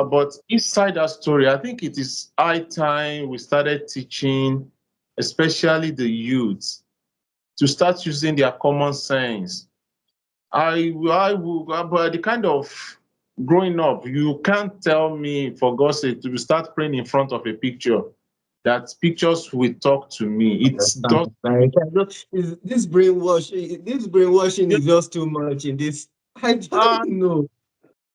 But inside that story, I think it is high time we started teaching, especially the youth, to start using their common sense. But the kind of growing up, you can't tell me, for God's sake, to start praying in front of a picture, that pictures will talk to me. It's just Like, this brainwashing is just too much in this. I uh, don't know.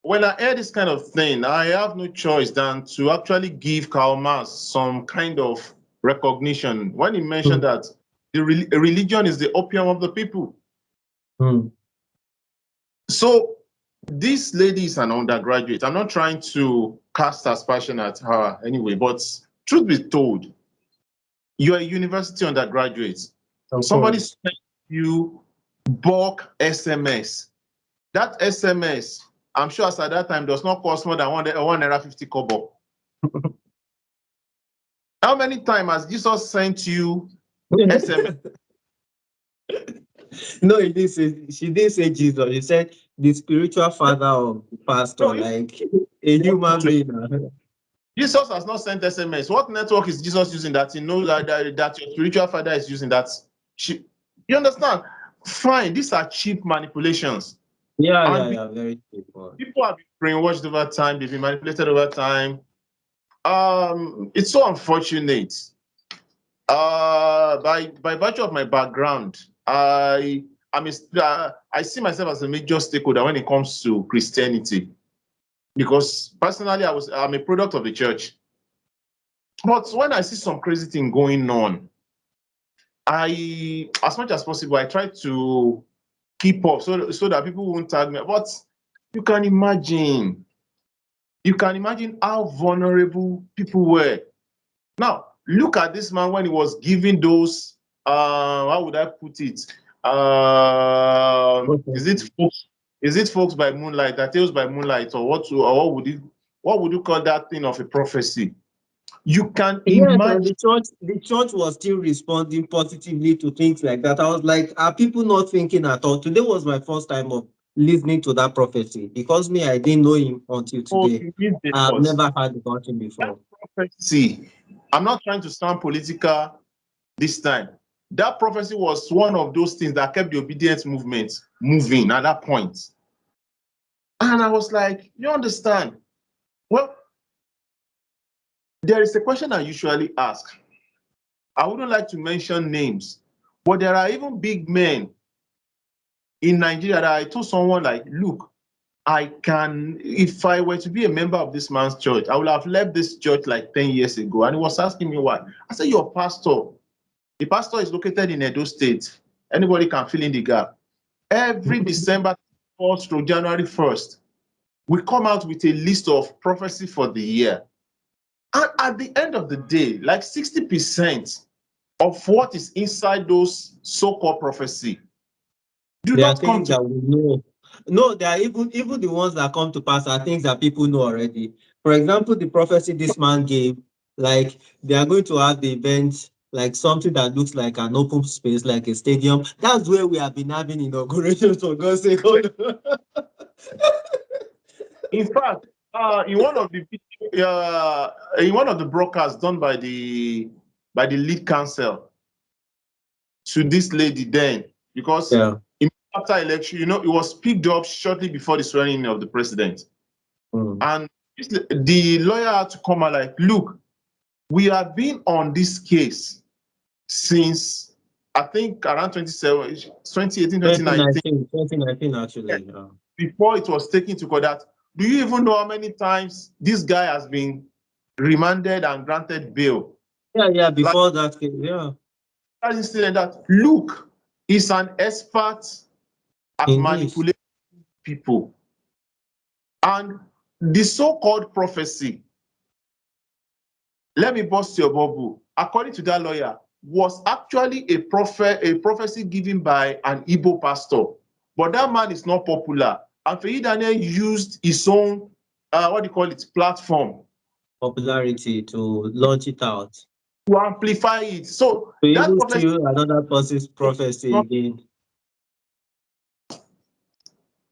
when I hear this kind of thing, I have no choice than to actually give Karl Marx some kind of recognition when he mentioned that religion is the opium of the people. Hmm. So this lady is an undergraduate. I'm not trying to cast aspersion at her anyway, but truth be told, you're a university undergraduate. Of Somebody course. sent you bulk SMS. That SMS, I'm sure as at that time, does not cost more than one naira 50 kobo. How many times has Jesus sent you SMS? No, he didn't say, she didn't say Jesus. He said the spiritual father of the pastor, No, like a human being. Jesus has not sent SMS. What network is Jesus using that he knows that your spiritual father is using that? You understand? Fine, these are cheap manipulations. And Yeah, very cheap. people have been brainwashed over time, they've been manipulated over time. It's so unfortunate. By virtue of my background, I see myself as a major stakeholder when it comes to Christianity, because personally I'm a product of the church. But when I see some crazy thing going on, as much as possible, I try to keep up so that people won't tag me. But you can imagine, how vulnerable people were. Now, look at this man when he was giving those, how would I put it? Is it folks? Is it folks by moonlight, that tales by moonlight, or what would you call that thing of a prophecy? You can Yes, and imagine. the church was still responding positively to things like that. I was like, are people not thinking at all? Today was my first time of listening to that prophecy because me, I didn't know him until Oh, today. you missed a I've lot. never heard about him That before. prophecy, I'm not trying to sound political this time. That prophecy was one of those things that kept the obedience movement moving at that point. And I was like, you understand? Well, there is a question I usually ask. I wouldn't like to mention names, but there are even big men in Nigeria that I told someone like, look, if I were to be a member of this man's church, I would have left this church like 10 years ago. And he was asking me why. I said, your pastor, the pastor is located in Edo State. Anybody can fill in the gap. Every December 1st to January 1st, we come out with a list of prophecy for the year. And at the end of the day, like 60% of what is inside those so-called prophecy do There are not come things to. that we know. No, there are even the ones that come to pass are things that people know already. For example, the prophecy this man gave, like they are going to have the event, like something that looks like an open space, like a stadium. That's where we have been having inaugurations for God's sake. In fact, in one of the broadcasts done by the lead counsel to this lady then, because Yeah. after election, it was picked up shortly before the swearing in of the president. Mm. And the lawyer had to come out like, look, we have been on this case since, I think, around 2018, 2019, 2019 actually. before it was taken to court. That, do you even know how many times this guy has been remanded and granted bail? Yeah, Like before that case, yeah. that incident that, look, he's an expert at In this. manipulating people. And the so-called prophecy, let me bust your bubble, according to that lawyer, was actually a prophecy given by an Igbo pastor. But that man is not popular. And Feyi Daniel used his own, platform Popularity to launch it out. to amplify it. So To that even prophecy steal another person's prophecy not, again.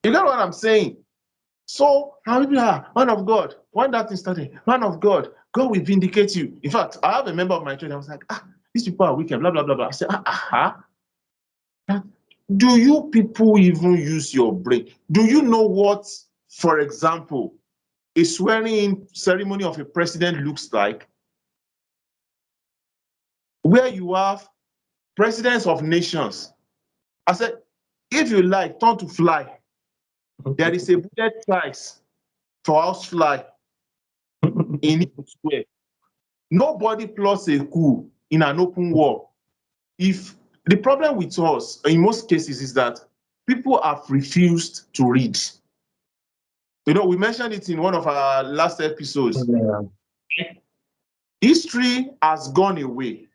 you get what I'm saying? So how people are, man of God, when that thing started, man of God, God will vindicate you. In fact, I have a member of my church. I was like, these people are wicked, blah blah blah blah. I said, do you people even use your brain? Do you know what, for example, a swearing-in ceremony of a president looks like? Where you have presidents of nations. I said, if you like, turn to fly. There is a bullet price for housefly in Imo Square. Nobody plots a coup in an open war. If the problem with us, in most cases, is that people have refused to read. You know, we mentioned it in one of our last episodes. Yeah. History has gone away.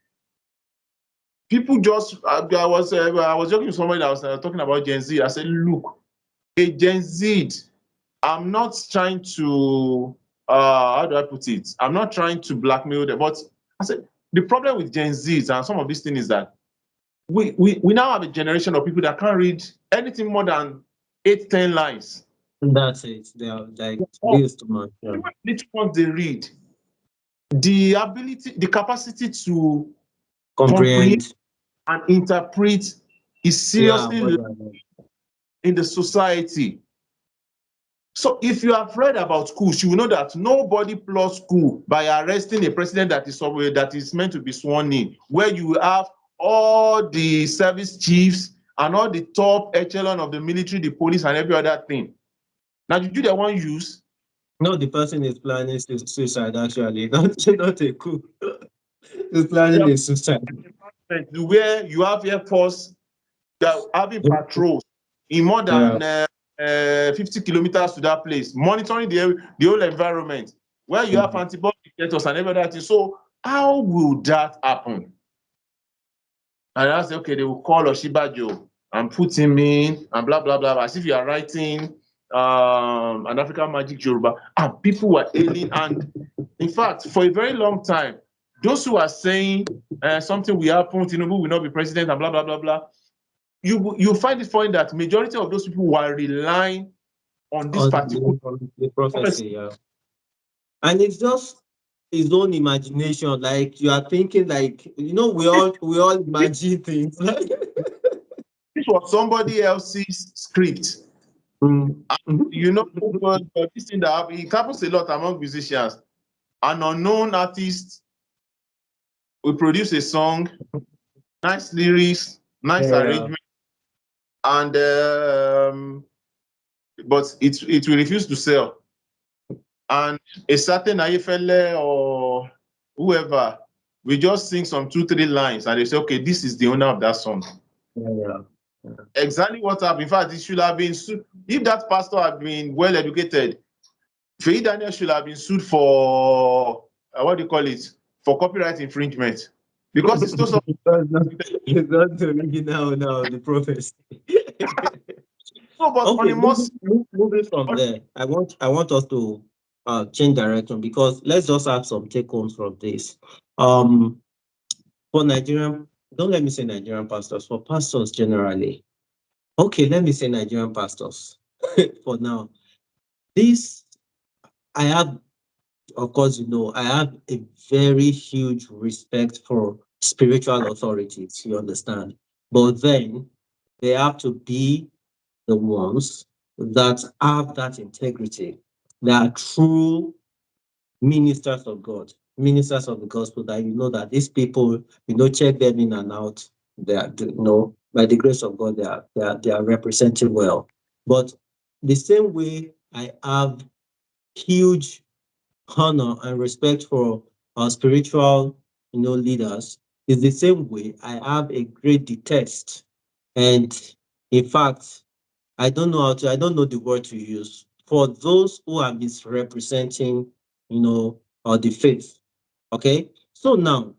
People just, I was joking with somebody that was talking about Gen Z. I said, look, a Gen Z, I'm not trying to, how do I put it? I'm not trying to blackmail them, but I said, the problem with Gen Z and some of these things is that we now have a generation of people that can't read anything more than 8, 10 lines. That's it. They are like Oh, this too much. Yeah. little ones they read. The ability, the capacity to comprehend Comprehend. and interpret is Yeah. seriously low in the society. So if you have read about schools, you will know that nobody plots coup by arresting a president that is meant to be sworn in, where you have all the service chiefs and all the top echelon of the military, the police, and every other thing. Now, did you the one use? No, the person is planning suicide actually, not a coup. He's planning a suicide. Where you have Air Force that are having patrols in more Yeah. than 50 kilometers to that place, monitoring the whole environment, where you have antibody detectors and every other thing. So how will that happen? And I say, okay, they will call Oshibajo and put him in and blah, blah, blah, as if you are writing an African Magic Yoruba. And people were ailing. And in fact, for a very long time, those who are saying something will happen, Tinubu will not be president and blah, blah, blah, blah, you find it funny that majority of those people were relying on this On particular the prophecy, prophecy. yeah. And it's just his own imagination. Like you are thinking, like we all imagine things. This was somebody else's script. Mm. You know, this thing that happens, it happens a lot among musicians. An unknown artist will produce a song, nice lyrics, nice Yeah. arrangement, and but it will refuse to sell. And a certain Ayefele or whoever we just sing some 2, 3 lines, and they say, okay, this is the owner of that song. Yeah. Exactly what happened. In fact, it should have been if that pastor had been well educated. Faye Daniel should have been sued for what do you call it? For copyright infringement. Because it's still something. It's not the original now, the prophecy. No, but on Okay, a more moving from there, I want us to change direction because let's just have some take homes from this. Um, for Nigerian, don't let me say Nigerian pastors, for pastors generally. Okay, let me say Nigerian pastors for now. This I have, of course, I have a very huge respect for spiritual authorities, you understand. But then they have to be the ones that have that integrity. They are true ministers of God, ministers of the gospel, that that these people, check them in and out. They are, by the grace of God, they are represented well. But the same way I have huge honor and respect for our spiritual, leaders, is the same way I have a great detest. And in fact, I don't know the word to use for those who are misrepresenting, the faith. Okay. So now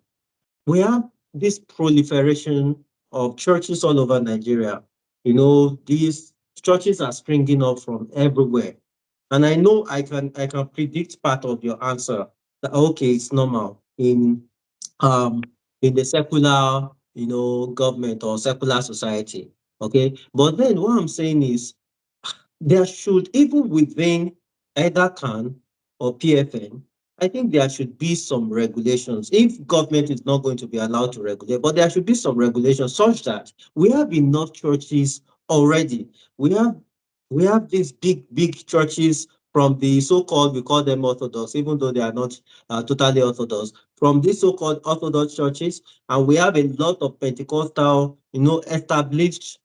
we have this proliferation of churches all over Nigeria. These churches are springing up from everywhere. And I know I can predict part of your answer that okay, it's normal in the secular, government or secular society. Okay. But then what I'm saying is there should, even within either CAN or PFN, I think there should be some regulations. If government is not going to be allowed to regulate, but there should be some regulations such that we have enough churches already. We have these big churches from the so-called, we call them Orthodox, even though they are not totally Orthodox, from these so-called Orthodox churches, and we have a lot of Pentecostal, established,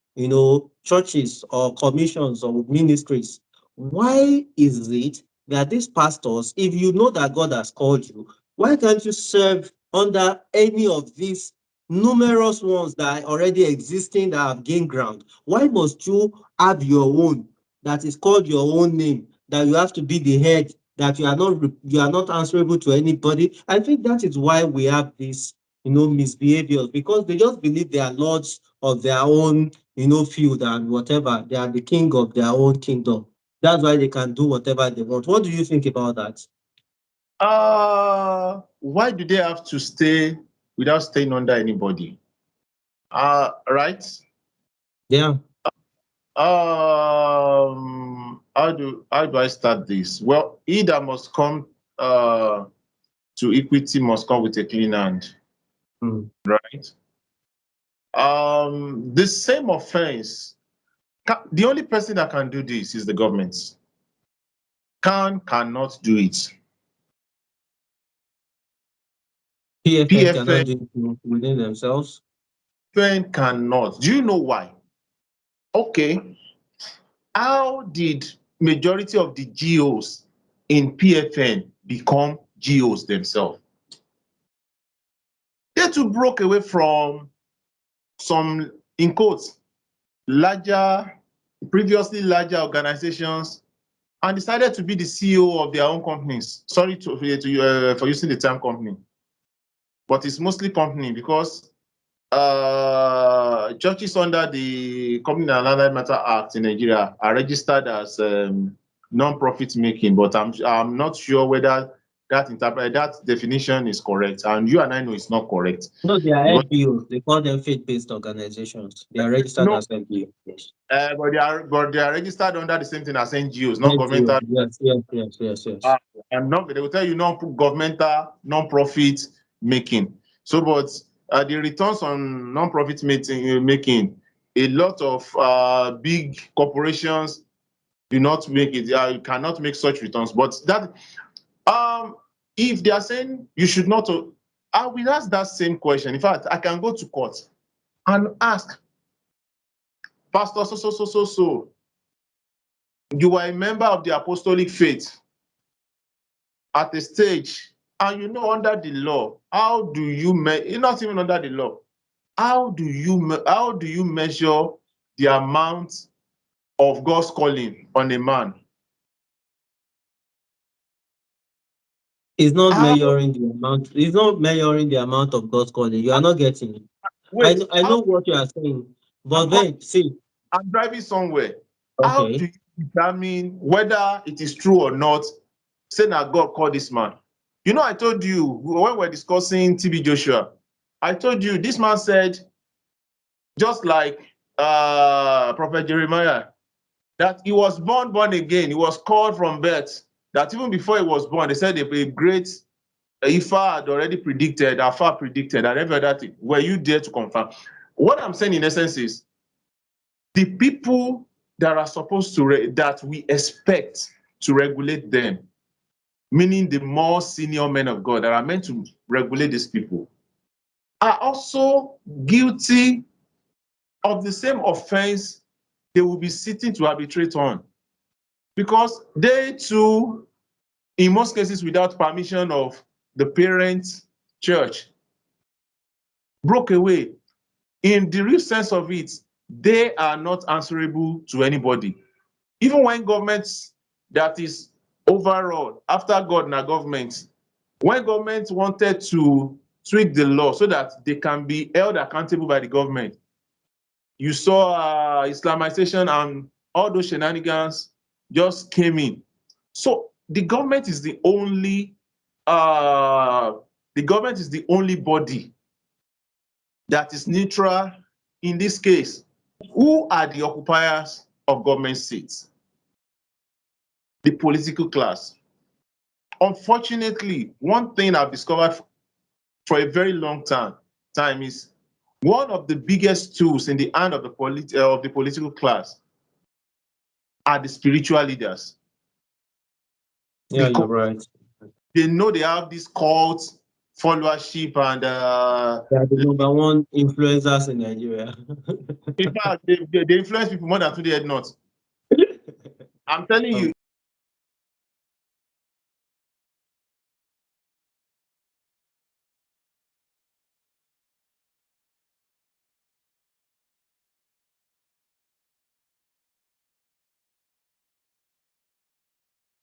churches or commissions or ministries. Why is it that these pastors, if you know that God has called you, why can't you serve under any of these numerous ones that are already existing that have gained ground? Why must you have your own that is called your own name, that you have to be the head, that you are not answerable to anybody? I think that is why we have this misbehaviors, because they just believe they are lords of their own field and whatever. They are the king of their own kingdom. That's why they can do whatever they want. What do you think about that? Why do they have to stay without staying under anybody? Right? Yeah. How do I start this? Well, he that must come to equity must come with a clean hand, Mm. right? The same offense. The only person that can do this is the government. Cannot do it. PFN cannot PFN do it within themselves. cannot. Do you know why? Okay, how did majority of the GOs in PFN become GOs themselves? They too broke away from some, in quotes, previously larger organizations, and decided to be the CEO of their own companies. Sorry for using the term company, but it's mostly company because churches under the Company and Allied Matter Act in Nigeria are registered as non-profit making, but I'm not sure whether that definition is correct, and you and I know it's not correct. No, they are Because FBOs. They call them faith-based organizations. They are registered no, as FBOs. Yes. but they are registered under the same thing as NGOs, NGOs. non-governmental. Yes, yes, yes, yes, Uh, yes. and not, they will tell you non-governmental, non-profit making. So, but the returns on non-profit making, a lot of big corporations do not make it. You cannot make such returns. But that, if they are saying you should not, I will ask that same question. In fact, I can go to court and ask, Pastor, so, you are a member of the apostolic faith at a stage, and under the law, how do you not even under the law, how do you measure the amount of God's calling on a man? It's not How measuring the amount. It's not measuring the amount of God's calling. You are not getting it. I wait know, I how know what you are saying, but I'm coming, then see. I'm driving somewhere. How do Okay. you determine whether it is true or not, say that God called this man? I told you when we're discussing TB Joshua, I told you this man said, just like Prophet Jeremiah, that he was born again. He was called from birth. That even before he was born, they said a great Ifa had already predicted, Afa predicted, and every other thing. Were you there to confirm? What I'm saying in essence is the people that are supposed to, that we expect to regulate them, meaning the more senior men of God that are meant to regulate these people, are also guilty of the same offense they will be sitting to arbitrate on. Because they too, in most cases without permission of the parent church, broke away. In the real sense of it, they are not answerable to anybody. Even when governments, that is overall, after God na government, when government wanted to tweak the law so that they can be held accountable by the government, you saw Islamization and all those shenanigans just came in. So the government is the only body that is neutral in this case. Who are the occupiers of government seats? the political class. Unfortunately, one thing I've discovered for a very long time is one of the biggest tools in the hand of the political class are the spiritual leaders. Yeah, Because you're right. they know they have this cult followership and They are the number one influencers in Nigeria. in fact they influence people more than 2 days not. I'm telling you,